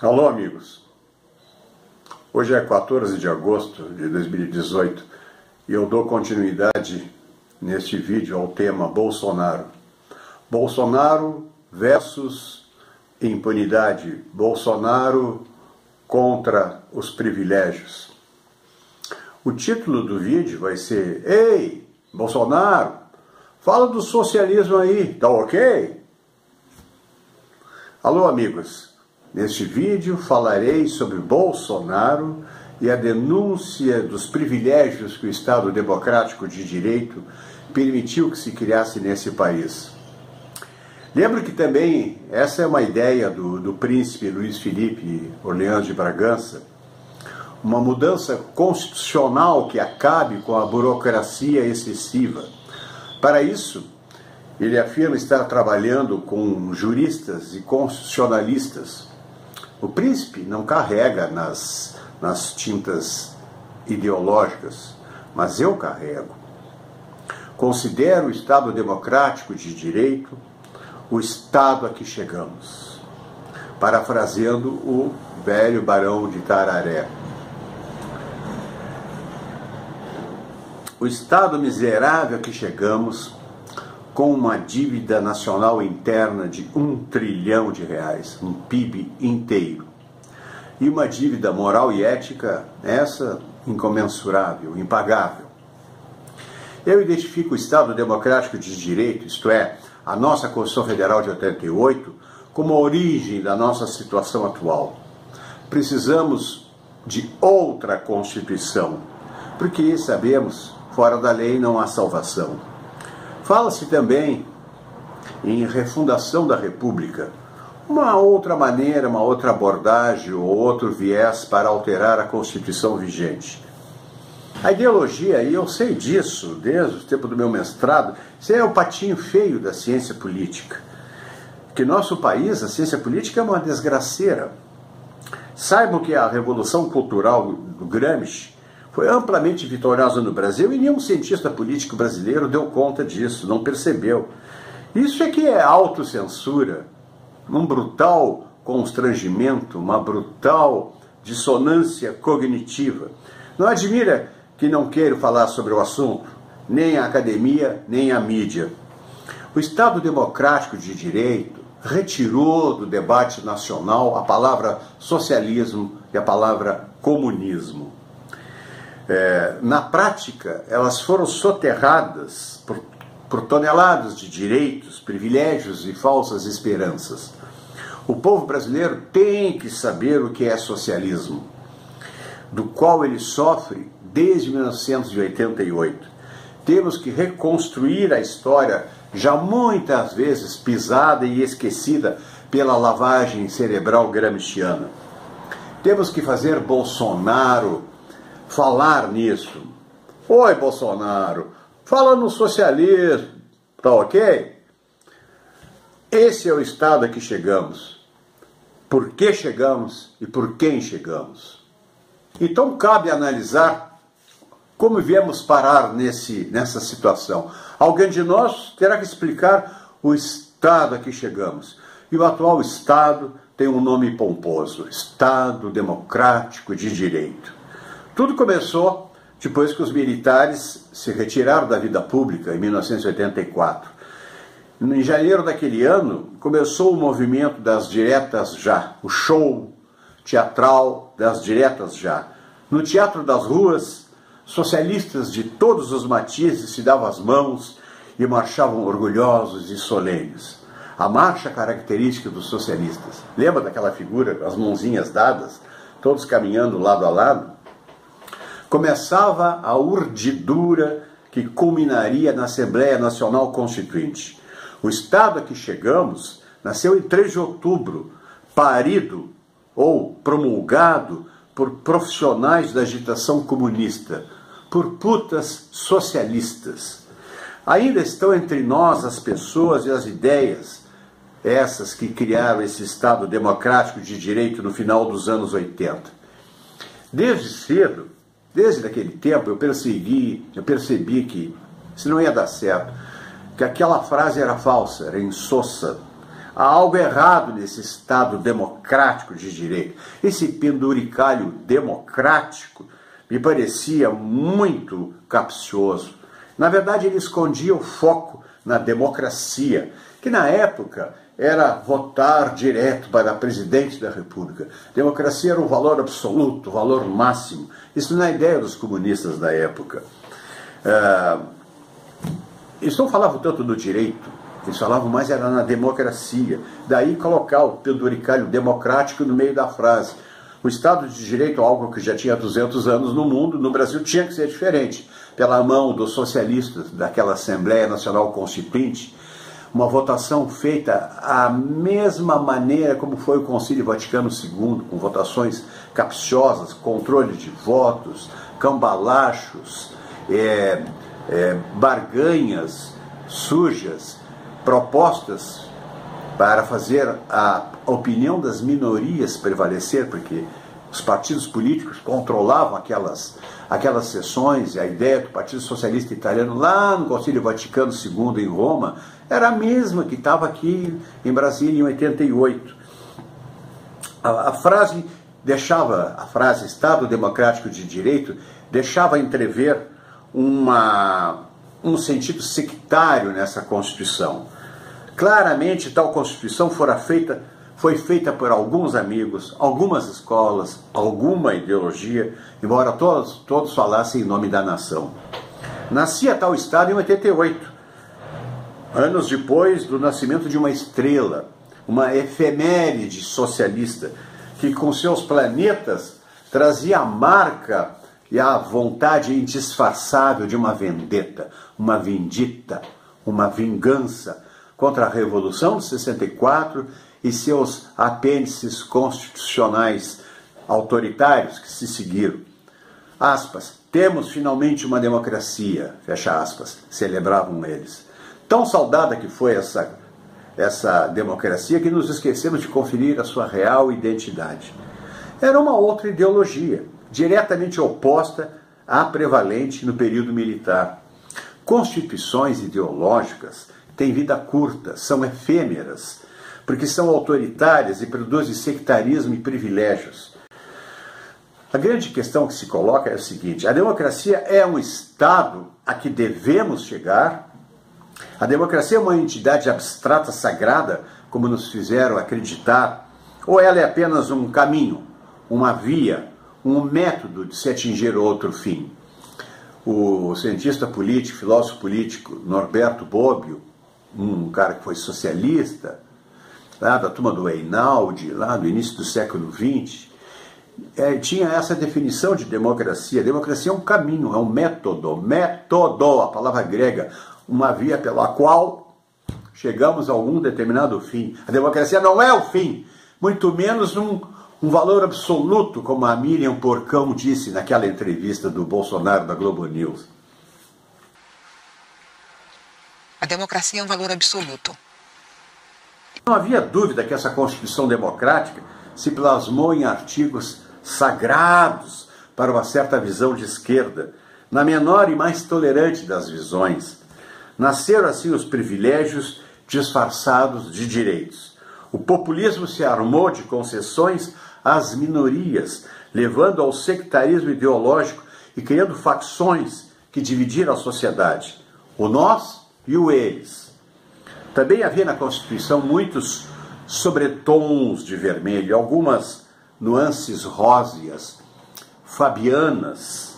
Alô, amigos. Hoje é 14 de agosto de 2018 e eu dou continuidade neste vídeo ao tema Bolsonaro. Bolsonaro versus impunidade. Bolsonaro contra os privilégios. O título do vídeo vai ser: Ei, Bolsonaro, fala do socialismo aí, tá ok? Alô, amigos. Neste vídeo falarei sobre Bolsonaro e a denúncia dos privilégios que o Estado Democrático de Direito permitiu que se criasse nesse país. Lembro que também essa é uma ideia do príncipe Luiz Felipe Orleans de Bragança, uma mudança constitucional que acabe com a burocracia excessiva. Para isso, ele afirma estar trabalhando com juristas e constitucionalistas. O príncipe não carrega nas tintas ideológicas, mas eu carrego. Considero o Estado Democrático de Direito o Estado a que chegamos, parafraseando o velho Barão de Tararé. O Estado miserável a que chegamos, com uma dívida nacional interna de R$1 trilhão, um PIB inteiro. E uma dívida moral e ética, essa incomensurável, impagável. Eu identifico o Estado Democrático de Direito, isto é, a nossa Constituição Federal de 88, como a origem da nossa situação atual. Precisamos de outra Constituição, porque sabemos, fora da lei não há salvação. Fala-se também em refundação da República, uma outra maneira, uma outra abordagem ou outro viés para alterar a Constituição vigente. A ideologia, e eu sei disso desde o tempo do meu mestrado, isso é o patinho feio da ciência política. Que nosso país, a ciência política é uma desgraceira. Saibam que a Revolução Cultural do Gramsci foi amplamente vitoriosa no Brasil e nenhum cientista político brasileiro deu conta disso, não percebeu. Isso é que é autocensura, um brutal constrangimento, uma brutal dissonância cognitiva. Não admira que não queira falar sobre o assunto, nem a academia, nem a mídia. O Estado Democrático de Direito retirou do debate nacional a palavra socialismo e a palavra comunismo. Na prática, elas foram soterradas por toneladas de direitos, privilégios e falsas esperanças. O povo brasileiro tem que saber o que é socialismo, do qual ele sofre desde 1988. Temos que reconstruir a história, já muitas vezes pisada e esquecida pela lavagem cerebral gramsciana. Temos que fazer Bolsonaro falar nisso. Oi, Bolsonaro, fala no socialismo, tá ok? Esse é o estado a que chegamos. Por que chegamos e por quem chegamos? Então cabe analisar como viemos parar nessa situação. Alguém de nós terá que explicar o estado a que chegamos. E o atual estado tem um nome pomposo: Estado Democrático de Direito. Tudo começou depois que os militares se retiraram da vida pública, em 1984. Em janeiro daquele ano, começou o movimento das diretas já, o show teatral das diretas já. No Teatro das Ruas, socialistas de todos os matizes se davam as mãos e marchavam orgulhosos e solenes. A marcha característica dos socialistas. Lembra daquela figura, as mãozinhas dadas, todos caminhando lado a lado? Começava a urdidura que culminaria na Assembleia Nacional Constituinte. O Estado a que chegamos nasceu em 3 de outubro, parido ou promulgado por profissionais da agitação comunista, por putas socialistas. Ainda estão entre nós as pessoas e as ideias, essas que criaram esse Estado Democrático de Direito no final dos anos 80. Desde cedo, desde aquele tempo, eu percebi que isso não ia dar certo, que aquela frase era falsa, era insossa. Há algo errado nesse Estado democrático de direito. Esse penduricalho democrático me parecia muito capcioso. Na verdade, ele escondia o foco na democracia, que na época era votar direto para presidente da República. Democracia era um valor absoluto, um valor máximo. Isso não é ideia dos comunistas da época. Eles não falavam tanto do direito, eles falavam mais era na democracia. Daí colocar o penduricalho democrático no meio da frase. O Estado de Direito, algo que já tinha 200 anos no mundo, no Brasil tinha que ser diferente. Pela mão dos socialistas daquela Assembleia Nacional Constituinte, uma votação feita à mesma maneira como foi o Concílio Vaticano II, com votações capciosas, controle de votos, cambalachos, barganhas sujas, propostas para fazer a opinião das minorias prevalecer, porque os partidos políticos controlavam aquelas sessões, e a ideia do Partido Socialista Italiano lá no Concílio Vaticano II em Roma era a mesma que estava aqui em Brasília em 88. A frase Estado Democrático de Direito deixava entrever um sentido sectário nessa Constituição. Claramente, tal Constituição foi feita por alguns amigos, algumas escolas, alguma ideologia, embora todos falassem em nome da nação. Nascia tal Estado em 88, anos depois do nascimento de uma estrela, uma efeméride socialista, que com seus planetas trazia a marca e a vontade indisfarçável de uma vendetta, uma vindita, uma vingança contra a Revolução de 64 e seus apêndices constitucionais autoritários que se seguiram. Aspas, temos finalmente uma democracia, fecha aspas, celebravam eles. Tão saudada que foi essa democracia que nos esquecemos de conferir a sua real identidade. Era uma outra ideologia, diretamente oposta à prevalente no período militar. Constituições ideológicas têm vida curta, são efêmeras, porque são autoritárias e produzem sectarismo e privilégios. A grande questão que se coloca é o seguinte: a democracia é um Estado a que devemos chegar? A democracia é uma entidade abstrata, sagrada, como nos fizeram acreditar? Ou ela é apenas um caminho, uma via, um método de se atingir outro fim? O cientista político, filósofo político Norberto Bobbio, um cara que foi socialista, lá da turma do Einaudi, lá do início do século XX, tinha essa definição de democracia. Democracia é um caminho, é um método, a palavra grega, uma via pela qual chegamos a algum determinado fim. A democracia não é o fim, muito menos um valor absoluto, como a Miriam Porcão disse naquela entrevista do Bolsonaro da Globo News. A democracia é um valor absoluto. Não havia dúvida que essa Constituição democrática se plasmou em artigos sagrados para uma certa visão de esquerda, na menor e mais tolerante das visões. Nasceram assim os privilégios disfarçados de direitos. O populismo se armou de concessões às minorias, levando ao sectarismo ideológico e criando facções que dividiram a sociedade, o nós e o eles. Também havia na Constituição muitos sobretons de vermelho, algumas nuances róseas, fabianas,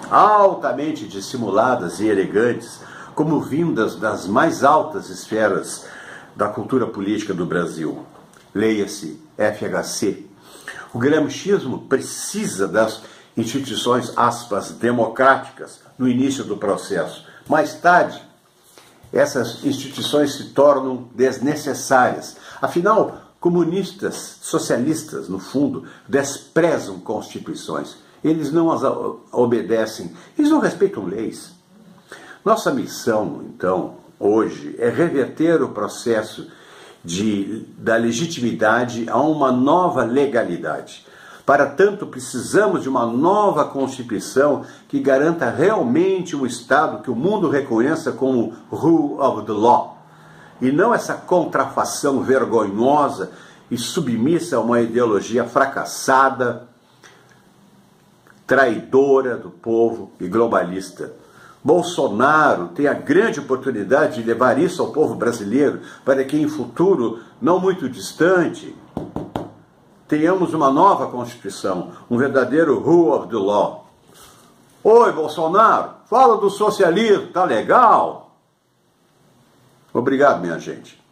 altamente dissimuladas e elegantes, como vindas das mais altas esferas da cultura política do Brasil. Leia-se FHC. O gramscismo precisa das instituições, aspas, democráticas no início do processo. Mais tarde, essas instituições se tornam desnecessárias. Afinal, comunistas, socialistas, no fundo, desprezam constituições. Eles não as obedecem, eles não respeitam leis. Nossa missão, então, hoje, é reverter o processo da legitimidade a uma nova legalidade. Para tanto, precisamos de uma nova Constituição que garanta realmente um Estado que o mundo reconheça como rule of the law, e não essa contrafação vergonhosa e submissa a uma ideologia fracassada, traidora do povo e globalista. Bolsonaro tem a grande oportunidade de levar isso ao povo brasileiro para que em futuro, não muito distante, tenhamos uma nova Constituição, um verdadeiro rule of the law. Oi, Bolsonaro, fala do socialismo, tá legal? Obrigado, minha gente.